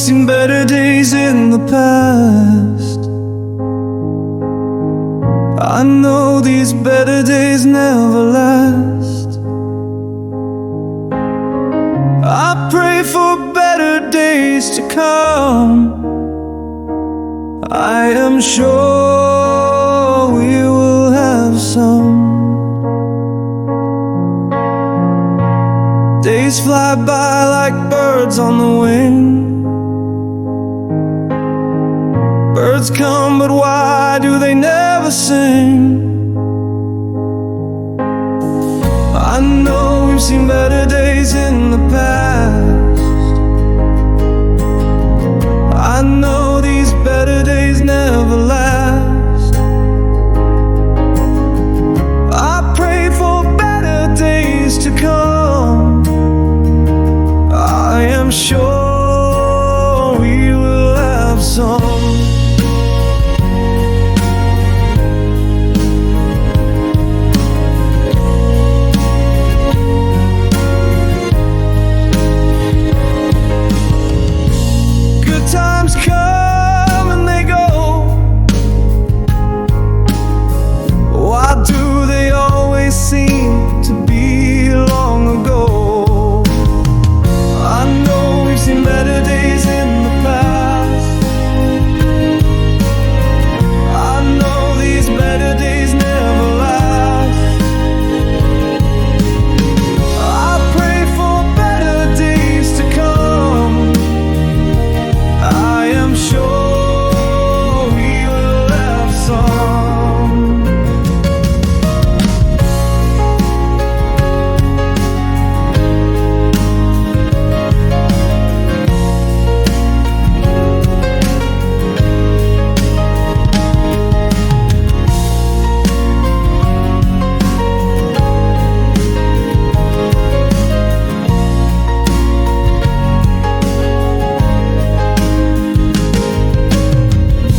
seen better days in the past. I know these better days never last. I pray for better days to come. I am sure we will have some. Days fly by like birds on the wing. Birds come, but why do they never sing? I know we've seen better days in the past. I know these better days never last. I pray for better days to come. I am sure we will have some. Times come and they go. Why do they always seem to be long ago? I know we've seen better days in the past. I know these better days never last. I pray for better days to come. I am sure we will have some.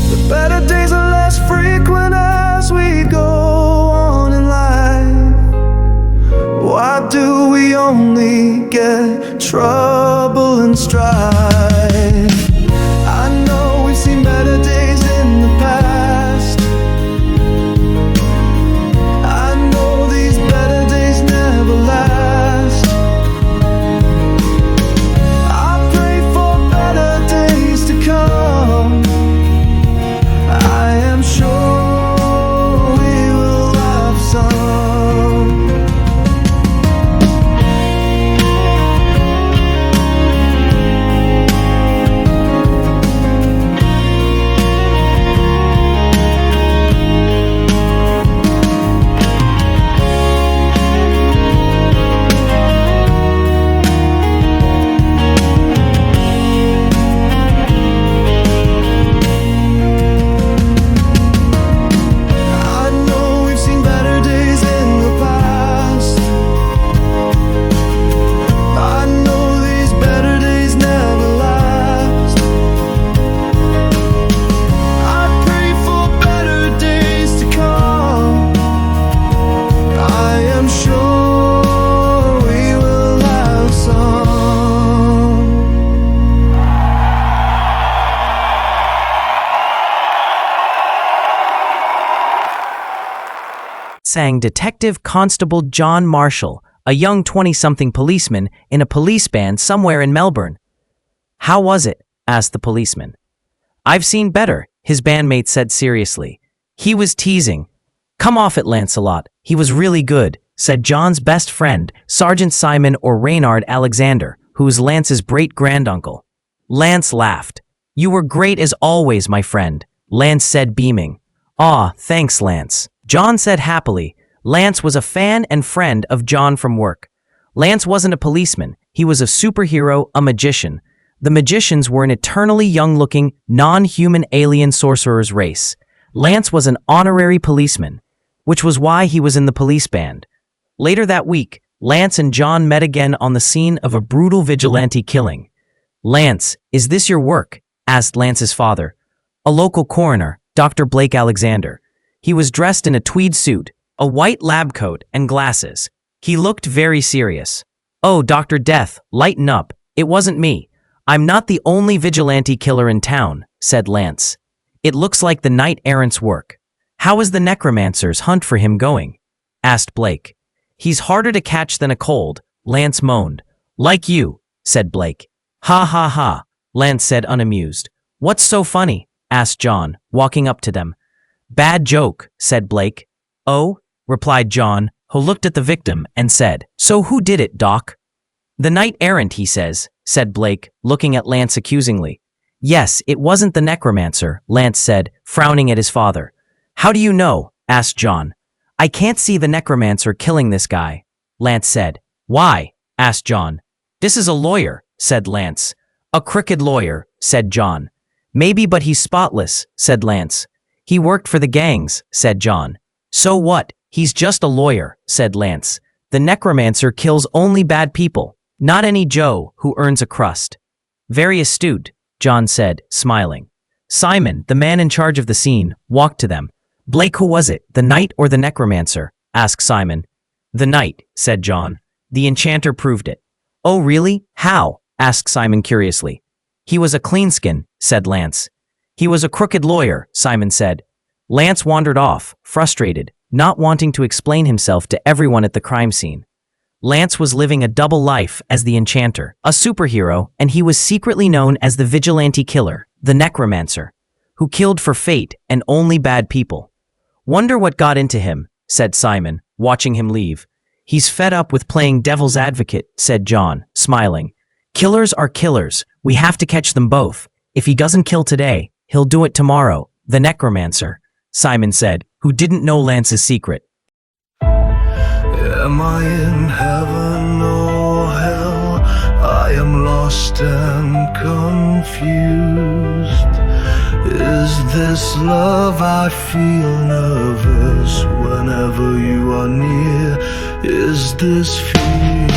The better days are less frequent as we go on in life. Why do we only get trouble and strife? I know we've seen better days in the past. I know these better days never last. I pray for better days to come. I am sure we will have some. I know we've seen better days in the past. I know these better days never last. I pray for better days to come. I am sure we will have some. Sang Detective Constable John Marshal, a young 20-something policeman in a police band somewhere in Melbourne. "How was it?" asked the policeman. "I've seen better," his bandmate said seriously. "He was teasing." "Come off it, Lancelot. He was really good," said John's best friend, Sergeant Simon or Reynard Alexander, who was Lance's great-granduncle. Lance laughed. "You were great as always, my friend," Lance said, beaming. "Aw, thanks, Lance," John said happily. Lance was a fan and friend of John from work. Lance wasn't a policeman. He was a superhero, a magician. The magicians were an eternally young-looking, non-human alien sorcerer's race. Lance was an honorary policeman, which was why he was in the police band. Later that week, Lance and John met again on the scene of a brutal vigilante killing. "Lance, is this your work?" asked Lance's father, a local coroner, Dr. Blake Alexander. He was dressed in a tweed suit, a white lab coat, and glasses. He looked very serious. "Oh, Dr. Death, lighten up. It wasn't me. I'm not the only vigilante killer in town, said Lance. It looks like the Knight Errant's work. How is the Necromancer's hunt for him going? Asked Blake. He's harder to catch than a cold, Lance moaned. Like you, said Blake. Ha ha ha, Lance said unamused. What's so funny? Asked John, walking up to them. Bad joke, said Blake. Oh, replied John, who looked at the victim and said, So who did it, Doc? The Knight Errant, he says, said Blake, looking at Lance accusingly. Yes, it wasn't the Necromancer, Lance said, frowning at his father. How do you know? Asked John. I can't see the Necromancer killing this guy, Lance said. Why? Asked John. This is a lawyer, said Lance. A crooked lawyer, said John. Maybe, but he's spotless, said Lance. He worked for the gangs, said John. So what? He's just a lawyer, said Lance. The Necromancer kills only bad people, not any Joe who earns a crust. Very astute, John said, smiling. Simon, the man in charge of the scene, walked to them. Blake, who was it, the Knight or the Necromancer? Asked Simon. The Knight, said John. The enchanter proved it. Oh, really? How? Asked Simon curiously. He was a cleanskin, said Lance. He was a crooked lawyer, Simon said. Lance wandered off, frustrated, not wanting to explain himself to everyone at the crime scene. Lance was living a double life as the enchanter, a superhero, and he was secretly known as the vigilante killer, the Necromancer, who killed for fate and only bad people. Wonder what got into him, said Simon, watching him leave. He's fed up with playing devil's advocate, said John, smiling. Killers are killers. We have to catch them both. If he doesn't kill today, he'll do it tomorrow. The Necromancer, Simon said, who didn't know Lance's secret. Am I in heaven or hell? I am lost and confused. Is this love? I feel nervous whenever you are near. Is this fear?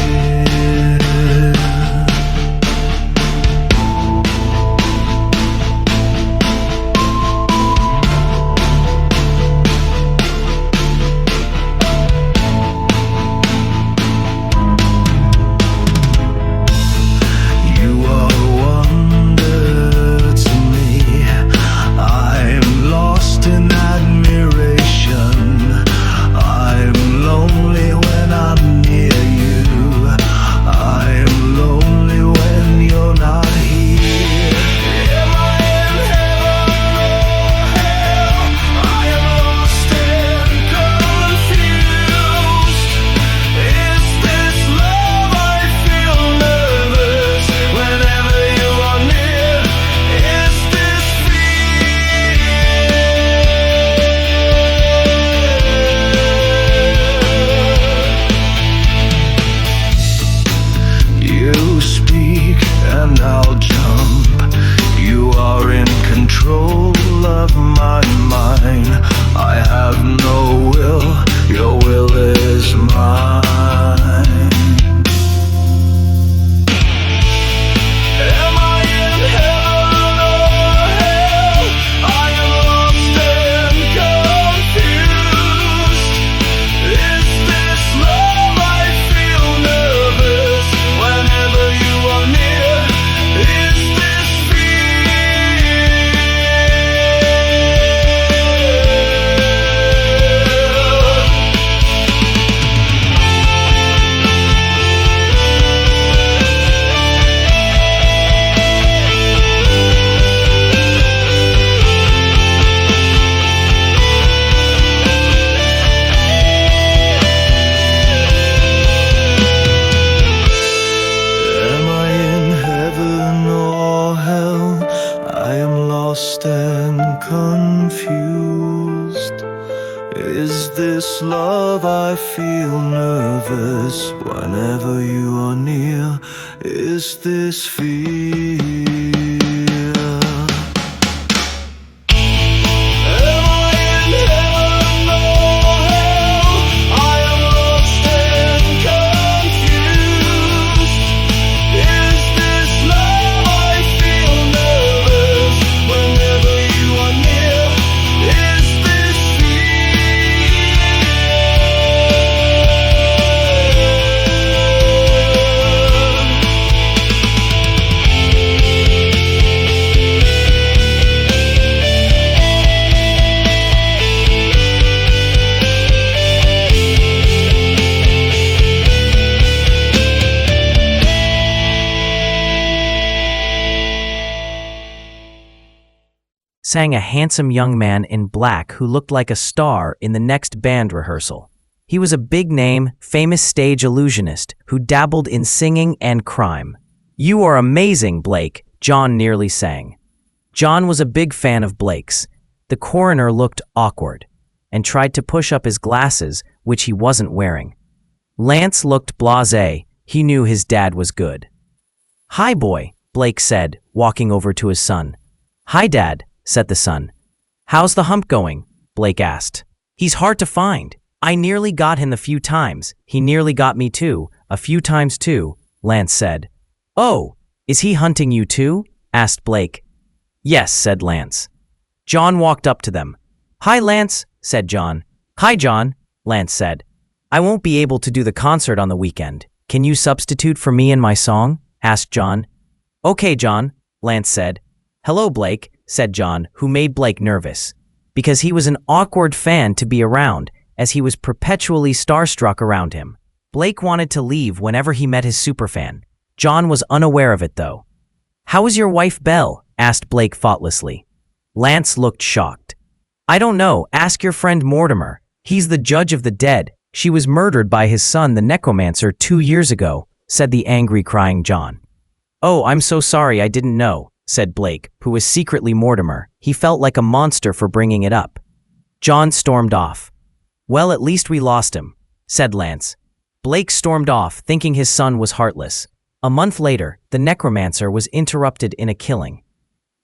this love, I feel nervous whenever you are near. Is this fear? sang a handsome young man in black who looked like a star in the next band rehearsal. He was a big-name, famous stage illusionist who dabbled in singing and crime. "You are amazing, Blake," John nearly sang. John was a big fan of Blake's. The coroner looked awkward and tried to push up his glasses, which he wasn't wearing. Lance looked blasé. He knew his dad was good. "Hi, boy," Blake said, walking over to his son. "Hi, Dad," said the son. "How's the hump going?" Blake asked. "He's hard to find. I nearly got him a few times. He nearly got me too, a few times too," Lance said. "Oh, is he hunting you too?" asked Blake. "Yes," said Lance. John walked up to them. "Hi, Lance," said John. "Hi, John," Lance said. "I won't be able to do the concert on the weekend. Can you substitute for me in my song?" asked John. "Okay, John," Lance said. "Hello, Blake," said John, who made Blake nervous, because he was an awkward fan to be around, as he was perpetually starstruck around him. Blake wanted to leave whenever he met his superfan. John was unaware of it, though. "How is your wife, Belle?" asked Blake thoughtlessly. Lance looked shocked. "I don't know. Ask your friend Mortimer. He's the judge of the dead. She was murdered by his son, the Necromancer, 2 years ago," said the angry, crying John. "Oh, I'm so sorry, I didn't know," said Blake, who was secretly Mortimer. He felt like a monster for bringing it up. John stormed off. "Well, at least we lost him," said Lance. Blake stormed off, thinking his son was heartless. A month later, the Necromancer was interrupted in a killing.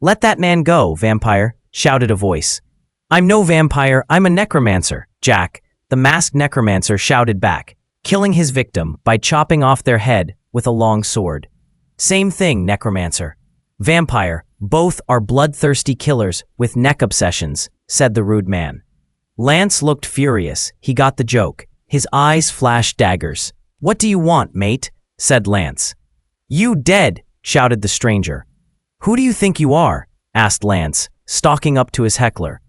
"Let that man go, vampire," shouted a voice. "I'm no vampire, I'm a necromancer, Jack," the masked necromancer shouted back, killing his victim by chopping off their head with a long sword. "Same thing, necromancer. Vampire, both are bloodthirsty killers with neck obsessions," said the rude man. Lance looked furious. He got the joke. His eyes flashed daggers. "What do you want, mate?" said Lance. "You dead," shouted the stranger. "Who do you think you are?" asked Lance, stalking up to his heckler.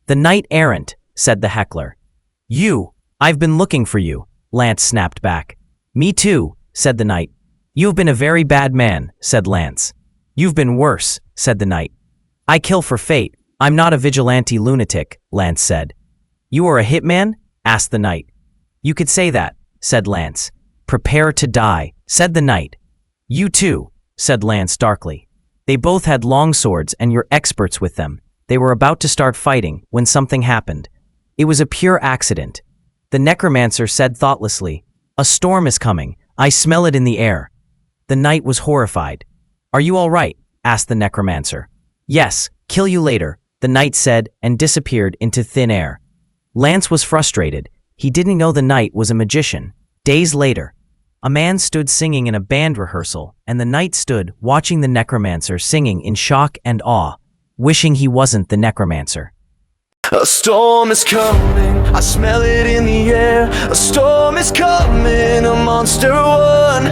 "The Knight Errant," said the heckler. I've been looking for you," Lance snapped back. "Me too," said the knight. "You've been a very bad man," said Lance. "You've been worse," said the knight. "I kill for fate. I'm not a vigilante lunatic," Lance said. "You are a hitman?" asked the knight. "You could say that," said Lance. "Prepare to die," said the knight. "You too," said Lance darkly. They both had long swords and you're experts with them. They were about to start fighting when something happened. It was a pure accident. The necromancer said thoughtlessly, "A storm is coming. I smell it in the air." The knight was horrified. "Are you all right?" asked the necromancer. "Yes, kill you later," the knight said and disappeared into thin air. Lance was frustrated. He didn't know the knight was a magician. Days later, a man stood singing in a band rehearsal, and the knight stood watching the necromancer singing in shock and awe, wishing he wasn't the necromancer. A storm is coming, I smell it in the air. A storm is coming, a monster one.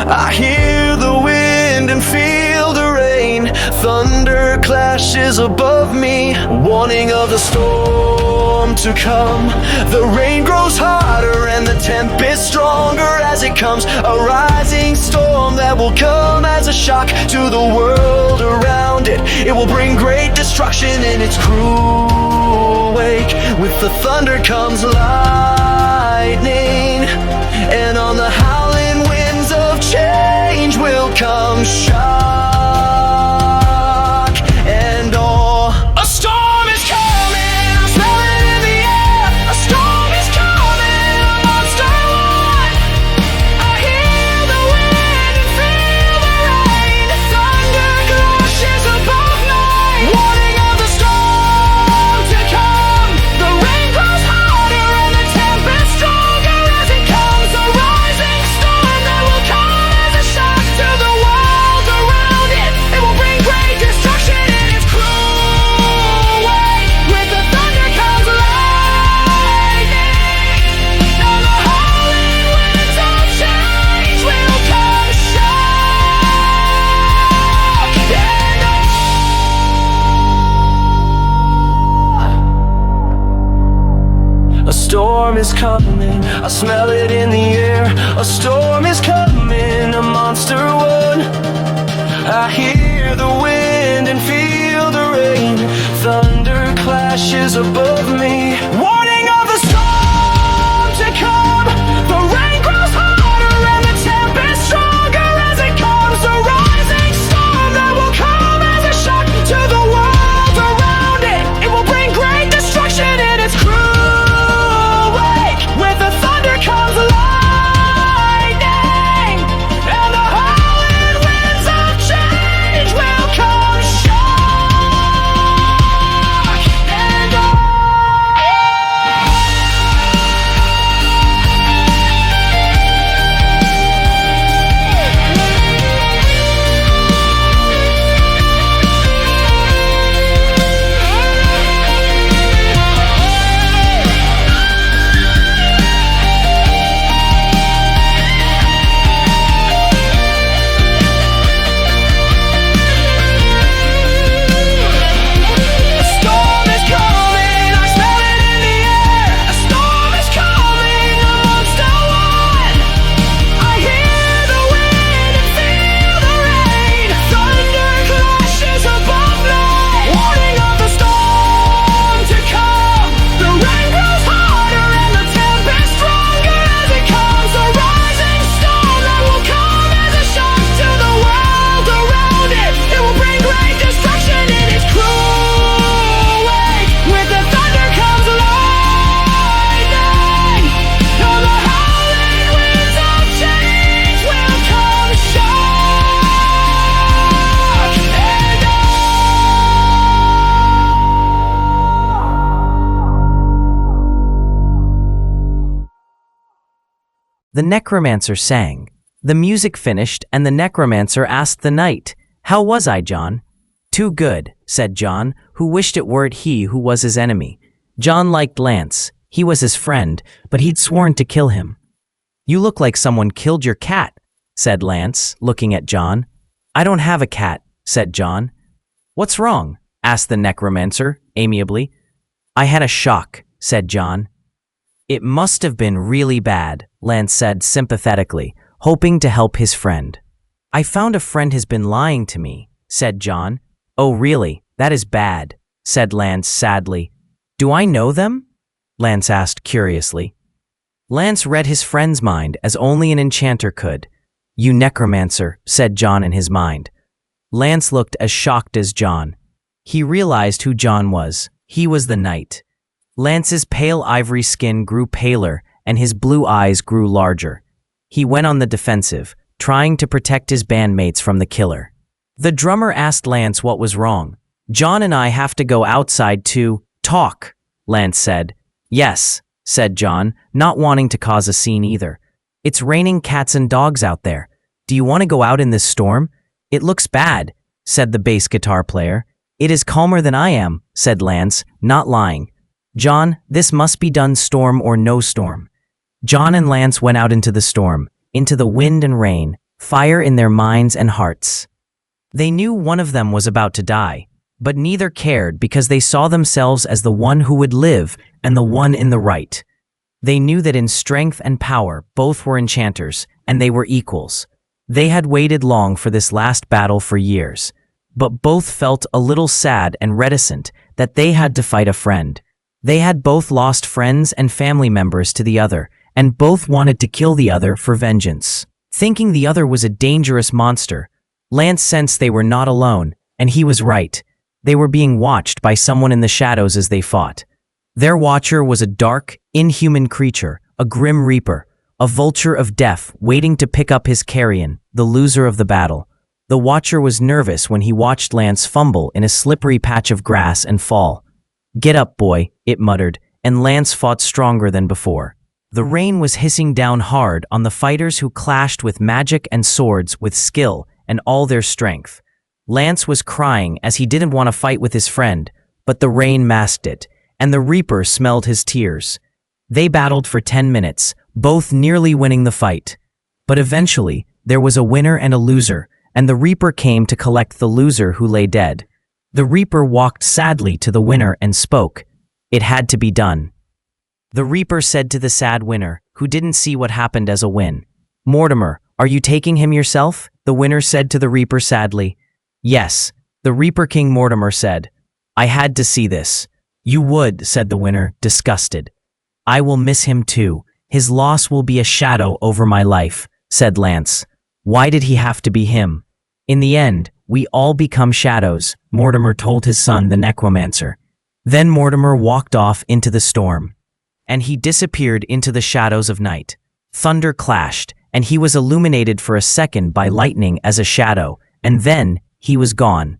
I hear the wind and feel the rain. Thunder clashes above me, warning of the storm to come. The rain grows harder and the tempest stronger as it comes. A rising storm that will come as a shock to the world around it. It will bring great destruction in its cruel wake. With the thunder comes lightning, and on the howling winds of change will come shock and awe. A storm is coming, I smell it in the air. A storm is coming, a monster one. I hear the wind and feel the rain. Thunder crashes above me, warning of the storm to come. The rain grows harder and the tempest stronger as it comes. A rising storm that will come as a shock to the world around it. It will bring great destruction in its cruel way. With the thunder comes lightning, and the howling winds of change will come shock and awe. A storm is coming, I smell it in the air. A storm is coming, a monster one. I hear the wind and feel the rain. rain. Thunder clashes above me, warning of the storm to come. The rain grows harder and the tempest stronger as it comes. A rising storm that will come as a shock to the world around it. It will bring great destruction in its cruel wake. With the thunder comes lightning, and the howling winds of change will come shock and awe. A storm is coming, I smell it in the air. A storm is coming, amongst the one. I hear the wind and feel the rain. Thunder clashes above me, warning of the storm to come. The rain grows harder and the tempest stronger as it comes. A rising storm that will come as a shock to the world around it. It will bring great destruction in its cruel wake. With the thunder comes lightning, and the howling winds of change will come shock and The necromancer sang. The music finished, and the necromancer asked the knight, "How was I, John?" "Too good," said John, who wished it weren't he who was his enemy. John liked Lance. He was his friend, but he'd sworn to kill him. "You look like someone killed your cat," said Lance, looking at John. "I don't have a cat," said John. "What's wrong?" asked the necromancer, amiably. "I had a shock," said John. "It must have been really bad," Lance said sympathetically, hoping to help his friend. "I found a friend has been lying to me," said John. "Oh, really? That is bad," said Lance sadly. "Do I know them?" Lance asked curiously. Lance read his friend's mind as only an enchanter could. "You necromancer," said John in his mind. Lance looked as shocked as John. He realized who John was. He was the knight. Lance's pale ivory skin grew paler and his blue eyes grew larger. He went on the defensive, trying to protect his bandmates from the killer. The drummer asked Lance what was wrong. "John and I have to go outside to talk," Lance said. "Yes," said John, not wanting to cause a scene either. "It's raining cats and dogs out there. Do you want to go out in this storm?" "It looks bad," said the bass guitar player. "It is calmer than I am," said Lance, not lying. "John, this must be done storm or no storm." John and Lance went out into the storm, into the wind and rain, fire in their minds and hearts. They knew one of them was about to die, but neither cared because they saw themselves as the one who would live and the one in the right. They knew that in strength and power both were enchanters, and they were equals. They had waited long for this last battle for years, but both felt a little sad and reticent that they had to fight a friend. They had both lost friends and family members to the other, and both wanted to kill the other for vengeance. Thinking the other was a dangerous monster, Lance sensed they were not alone, and he was right. They were being watched by someone in the shadows as they fought. Their watcher was a dark, inhuman creature, a grim reaper, a vulture of death waiting to pick up his carrion, the loser of the battle. The watcher was nervous when he watched Lance fumble in a slippery patch of grass and fall. "Get up, boy," it muttered, and Lance fought stronger than before. The rain was hissing down hard on the fighters who clashed with magic and swords with skill and all their strength. Lance was crying as he didn't want to fight with his friend, but the rain masked it, and the Reaper smelled his tears. They battled for 10 minutes, both nearly winning the fight. But eventually, there was a winner and a loser, and the Reaper came to collect the loser who lay dead. The Reaper walked sadly to the winner and spoke. It had to be done. The Reaper said to the sad winner, who didn't see what happened as a win, "Mortimer, are you taking him yourself?" The winner said to the Reaper sadly. "Yes," the Reaper King Mortimer said. I had to see this. You would, said the winner, disgusted. I will miss him too. His loss will be a shadow over my life, said Lance. Why did he have to be him? In the end, we all become shadows, Mortimer told his son, the Necromancer. Then Mortimer walked off into the storm, and he disappeared into the shadows of night. Thunder clashed, and he was illuminated for a second by lightning as a shadow, and then he was gone.